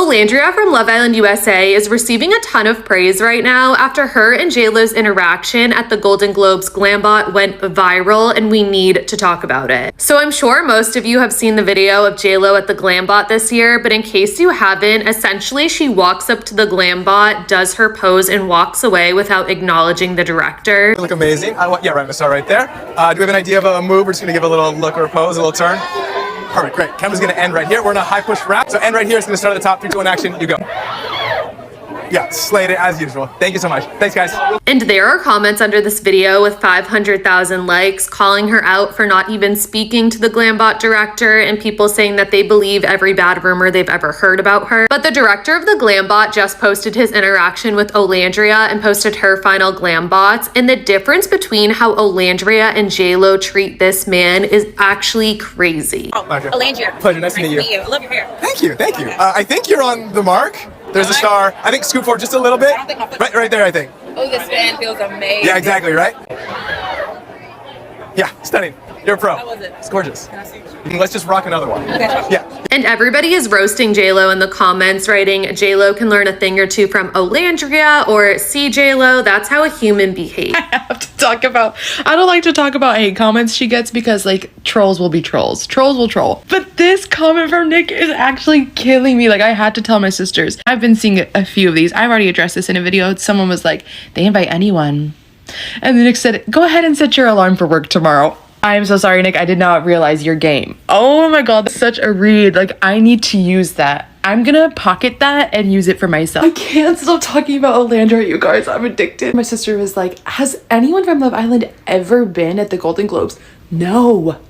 Olandria from Love Island USA is receiving a ton of praise right now after her and J.Lo's interaction at the Golden Globes Glambot went viral, and we need to talk about it. So I'm sure most of you have seen the video of J.Lo at the Glambot this year, but in case you haven't, essentially she walks up to the Glambot, does her pose, and walks away without acknowledging the director. You look amazing. Yeah, right, I'm gonna start right there. Do we have an idea of a move? We're just gonna give a little look or a pose, a little turn. Perfect, great. Camera's gonna end right here. We're in a high push wrap. So end right here. It's gonna start at the top. 3, 2, 1, action. You go. Yeah, slayed it as usual. Thank you so much. Thanks, guys. And there are comments under this video with 500,000 likes calling her out for not even speaking to the Glambot director, and people saying that they believe every bad rumor they've ever heard about her. But the director of the Glambot just posted his interaction with Olandria and posted her final Glambots, and the difference between how Olandria and J.Lo treat this man is actually crazy. Oh, pleasure. Olandria. Pleasure, nice to meet you. I love your hair. Thank you, thank you. I think you're on the mark. There's a star. I think scoot forward just a little bit. Right there, I think. Oh, this fan feels amazing. Yeah, exactly, right? Yeah, stunning. You're a pro. How was it? It's gorgeous. Can I see? Let's just rock another one. Okay. Yeah. And everybody is roasting J.Lo in the comments, writing J.Lo can learn a thing or two from Olandria, or see J.Lo, that's how a human behaves. I have to talk about, I don't like to talk about hate comments she gets because like trolls will be trolls. Trolls will troll. But this comment from Nick is actually killing me. Like I had to tell my sisters. I've been seeing a few of these. I've already addressed this in a video. Someone was like, they invite anyone. And then Nick said, go ahead and set your alarm for work tomorrow. I am so sorry, Nick. I did not realize your game. Oh my God, that's such a read. Like, I need to use that. I'm gonna pocket that and use it for myself. I can't stop talking about Olandria, you guys. I'm addicted. My sister was like, has anyone from Love Island ever been at the Golden Globes? No.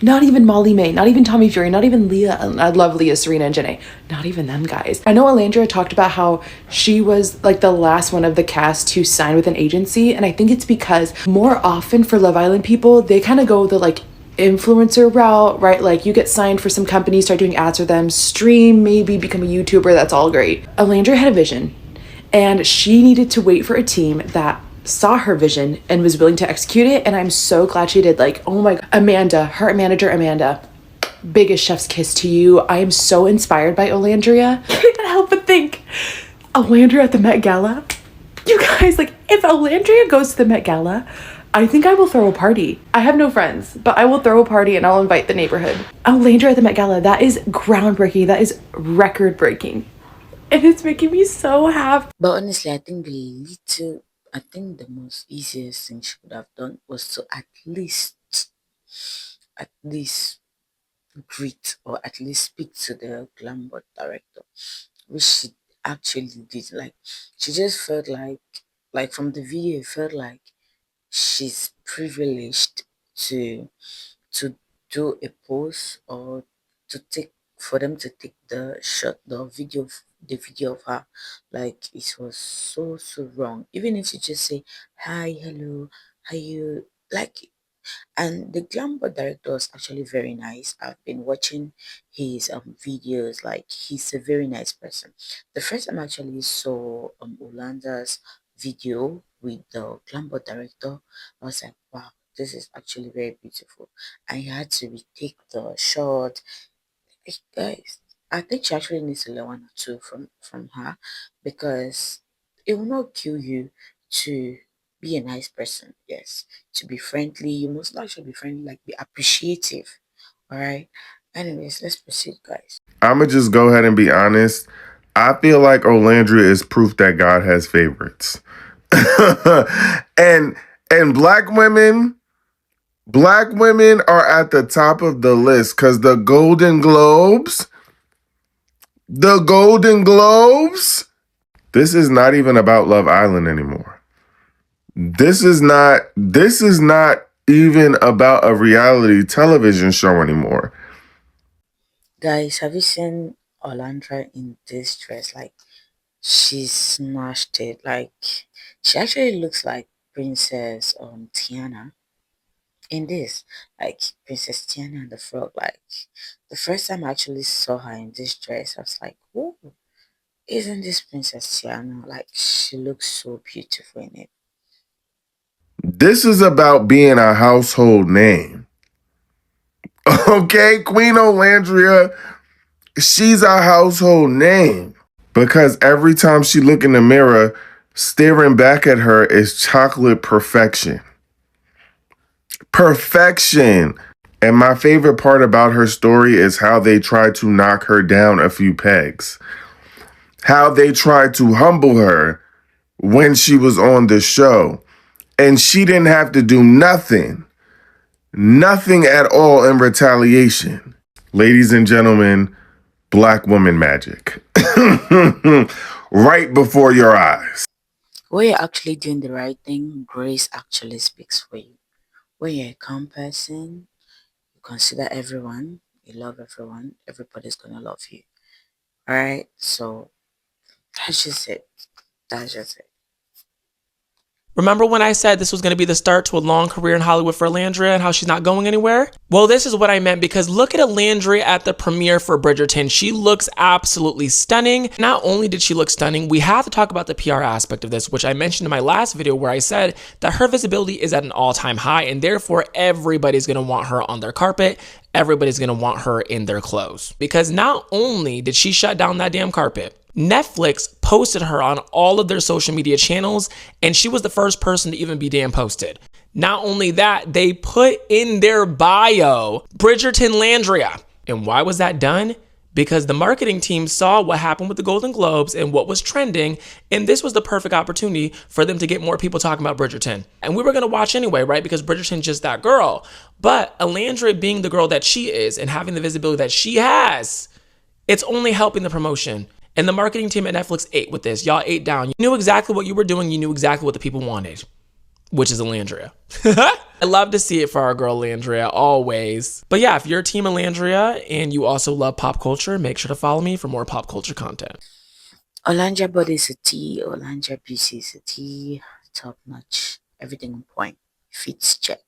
Not even Molly May, not even Tommy Fury, not even Leah. I love Leah, Serena, and Janae. Not even them guys. I know Olandria talked about how she was like the last one of the cast to sign with an agency. And I think it's because more often for Love Island people, they kind of go the like influencer route, right? Like you get signed for some company, start doing ads for them, stream, maybe become a YouTuber. That's all great. Olandria had a vision and she needed to wait for a team that saw her vision and was willing to execute it, and I'm so glad she did. Like, oh my God, Amanda, her manager Amanda, biggest chef's kiss to you. I am so inspired by Olandria. I can't help but think Olandria at the Met Gala. You guys, like, if Olandria goes to the Met Gala, I think I will throw a party. I have no friends, but I will throw a party and I'll invite the neighborhood. Olandria at the Met Gala, that is groundbreaking. That is record breaking, and it's making me so happy. But honestly, I think the most easiest thing she could have done was to at least greet or at least speak to the Glambot director, which she actually did. Like, she just felt like from the video, it felt like she's privileged to do a pose or for them to take the video of her. Like, it was so wrong. Even if you just say hi, hello, how you, like. And the Glambot director is actually very nice. I've been watching his videos. Like, he's a very nice person. The first time I actually saw Olanda's video with the Glambot director, I was like, wow, this is actually very beautiful. I had to retake the shot. Guys, I think she actually needs to learn one or two from her, because it will not kill you to be a nice person. Yes, to be friendly, you must not actually be friendly, like be appreciative. All right. Anyways, let's proceed, guys. I'ma just go ahead and be honest. I feel like Olandria is proof that God has favorites. and black women are at the top of the list because the Golden Globes, this is not even about Love Island anymore. This is not even about a reality television show anymore. Guys, have you seen Olandria in this dress? Like, she smashed it. Like, she actually looks like Princess Tiana in this. Like, Princess Tiana and the frog. Like, the first time I actually saw her in this dress, I was like, oh, isn't this Princess Tiana? Like, she looks so beautiful in it. This is about being a household name. Okay, Queen Olandria, she's a household name. Because every time she look in the mirror, staring back at her is chocolate perfection. Perfection. And my favorite part about her story is how they tried to knock her down a few pegs. How they tried to humble her when she was on the show. And she didn't have to do nothing. Nothing at all in retaliation. Ladies and gentlemen, Black woman magic. Right before your eyes. When you're actually doing the right thing, grace actually speaks for you. When you're a calm person, you consider everyone, you love everyone, everybody's gonna love you. Alright? So that's just it. That's just it. Remember when I said this was going to be the start to a long career in Hollywood for Olandria and how she's not going anywhere? Well, this is what I meant, because look at Olandria at the premiere for Bridgerton. She looks absolutely stunning. Not only did she look stunning, we have to talk about the PR aspect of this, which I mentioned in my last video where I said that her visibility is at an all-time high and therefore everybody's going to want her on their carpet. Everybody's going to want her in their clothes. Because not only did she shut down that damn carpet, Netflix posted her on all of their social media channels, and she was the first person to even be damn posted. Not only that, they put in their bio, Bridgerton Landria. And why was that done? Because the marketing team saw what happened with the Golden Globes and what was trending, and this was the perfect opportunity for them to get more people talking about Bridgerton. And we were going to watch anyway, right? Because Bridgerton's just that girl. But Olandria being the girl that she is and having the visibility that she has, it's only helping the promotion. And the marketing team at Netflix ate with this. Y'all ate down. You knew exactly what you were doing. You knew exactly what the people wanted, which is Olandria. I love to see it for our girl Olandria, always. But yeah, if you're Team Olandria and you also love pop culture, make sure to follow me for more pop culture content. Olandria body is a T, Olandria beauty is a T, top notch, everything on point, fits check.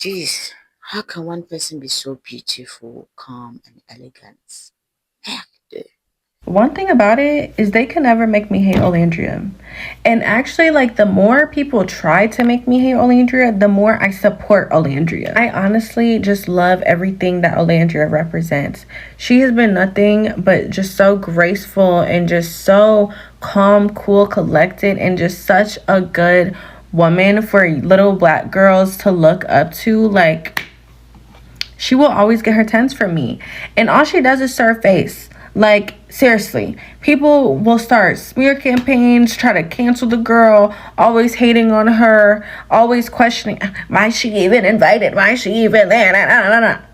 Jeez, how can one person be so beautiful, calm, and elegant? Heck, dude. One thing about it is they can never make me hate Olandria. And actually, like, the more people try to make me hate Olandria, the more I support Olandria. I honestly just love everything that Olandria represents. She has been nothing but just so graceful and just so calm, cool, collected, and just such a good woman for little Black girls to look up to. Like, she will always get her 10s from me. And all she does is serve face. Like, seriously, people will start smear campaigns, try to cancel the girl, always hating on her, always questioning, why is she even invited? Why is she even there?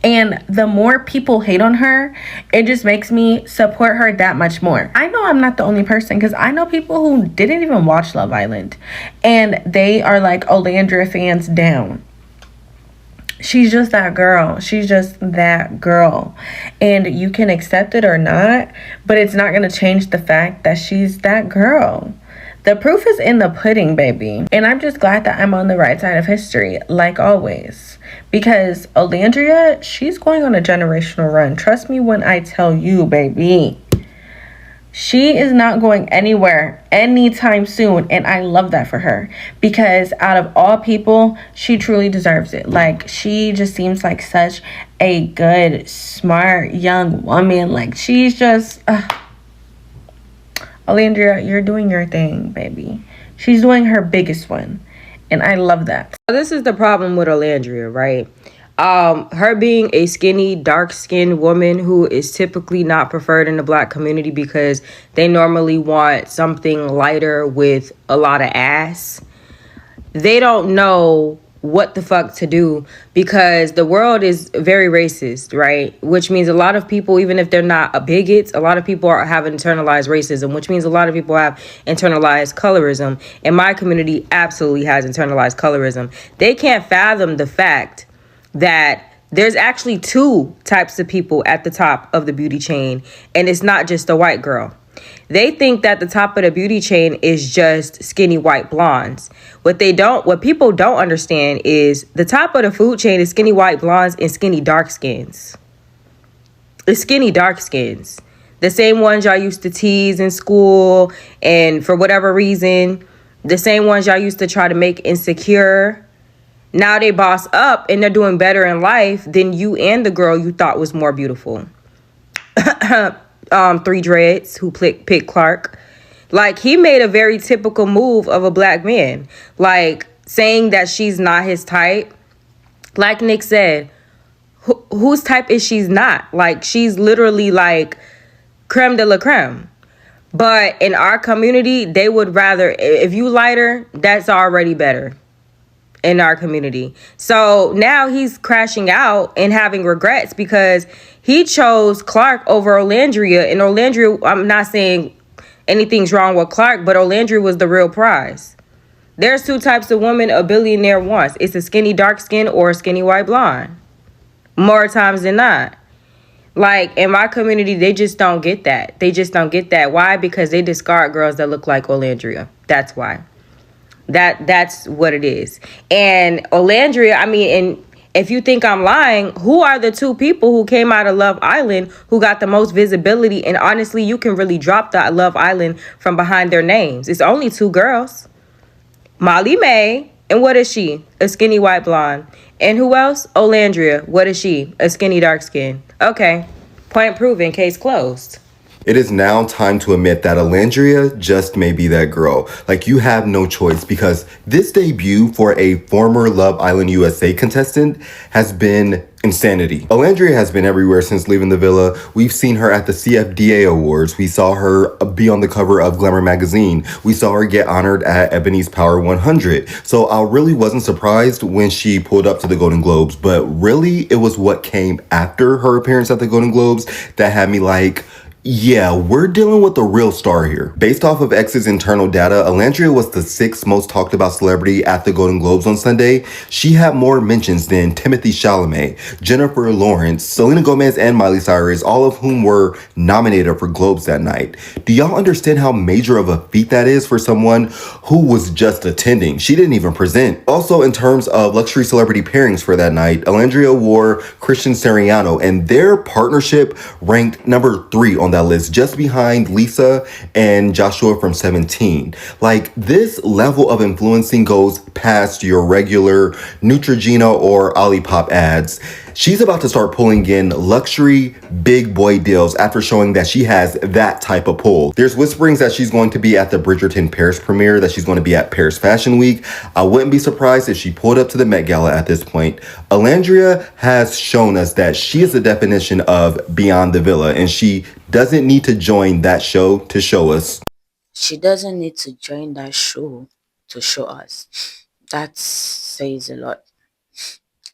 And the more people hate on her, it just makes me support her that much more. I know I'm not the only person, because I know people who didn't even watch Love Island, and they are like Olandria fans down. She's just that girl. She's just that girl. And you can accept it or not, but it's not going to change the fact that she's that girl. The proof is in the pudding, baby. And I'm just glad that I'm on the right side of history, like always. Because Olandria, she's going on a generational run. Trust me when I tell you, baby. She is not going anywhere anytime soon, and I love that for her, because out of all people, she truly deserves it. Like, she just seems like such a good, smart, young woman. Like, she's just Olandria, you're doing your thing, baby. She's doing her biggest one, and I love that. This is the problem with Olandria, right? Her being a skinny, dark-skinned woman who is typically not preferred in the Black community because they normally want something lighter with a lot of ass. They don't know what the fuck to do, because the world is very racist, right? Which means a lot of people, even if they're not bigots, a lot of people have internalized racism, which means a lot of people have internalized colorism. And my community absolutely has internalized colorism. They can't fathom the fact that there's actually two types of people at the top of the beauty chain, and it's not just a white girl. They think that the top of the beauty chain is just skinny white blondes. What people don't understand is the top of the food chain is skinny white blondes and skinny dark skins. It's skinny dark skins. The same ones y'all used to tease in school, and for whatever reason, the same ones y'all used to try to make insecure. Now they boss up and they're doing better in life than you and the girl you thought was more beautiful. three dreads who picked Clark. Like, he made a very typical move of a black man. Like, saying that she's not his type. Like Nick said, whose type is she's not? Like, she's literally like creme de la creme. But in our community, they would rather, if you lighter, that's already better in our community. So now he's crashing out and having regrets because he chose Clark over Olandria. And Olandria, I'm not saying anything's wrong with Clark, but Olandria was the real prize. There's two types of women a billionaire wants. It's a skinny dark skin or a skinny white blonde. More times than not. Like, in my community, they just don't get that. They just don't get that. Why? Because they discard girls that look like Olandria. That's why. That's what it is. And Olandria, I mean, and if you think I'm lying, who are the two people who came out of Love Island who got the most visibility? And honestly, you can really drop the Love Island from behind their names. It's only two girls. Molly May, and what is she? A skinny white blonde. And who else? Olandria. What is she? A skinny dark skin. Okay. Point proven. Case closed. It is now time to admit that Olandria just may be that girl. Like, you have no choice because this debut for a former Love Island USA contestant has been insanity. Olandria has been everywhere since leaving the villa. We've seen her at the CFDA Awards. We saw her be on the cover of Glamour magazine. We saw her get honored at Ebony's Power 100. So I really wasn't surprised when she pulled up to the Golden Globes, but really it was what came after her appearance at the Golden Globes that had me like, yeah, we're dealing with a real star here. Based off of X's internal data, Olandria was the 6th most talked about celebrity at the Golden Globes on Sunday. She had more mentions than Timothée Chalamet, Jennifer Lawrence, Selena Gomez, and Miley Cyrus, all of whom were nominated for Globes that night. Do y'all understand how major of a feat that is for someone who was just attending? She didn't even present. Also, in terms of luxury celebrity pairings for that night, Olandria wore Christian Siriano, and their partnership ranked number 3 on that list, just behind Lisa and Joshua from 17. Like, this level of influencing goes past your regular Neutrogena or Olipop ads. She's about to start pulling in luxury big boy deals after showing that she has that type of pull. There's whisperings that she's going to be at the Bridgerton Paris premiere, that she's going to be at Paris Fashion Week. I wouldn't be surprised if she pulled up to the Met Gala at this point. Olandria has shown us that she is the definition of beyond the villa, and she doesn't need to join that show to show us. She doesn't need to join that show to show us. That says a lot.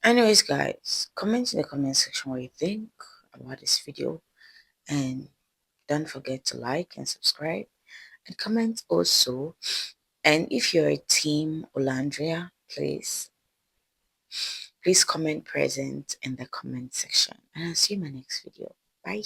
Anyways, guys, comment in the comment section what you think about this video, and don't forget to like and subscribe and comment also. And if you're a team Olandria, please comment present in the comment section, and I'll see you in my next video. Bye.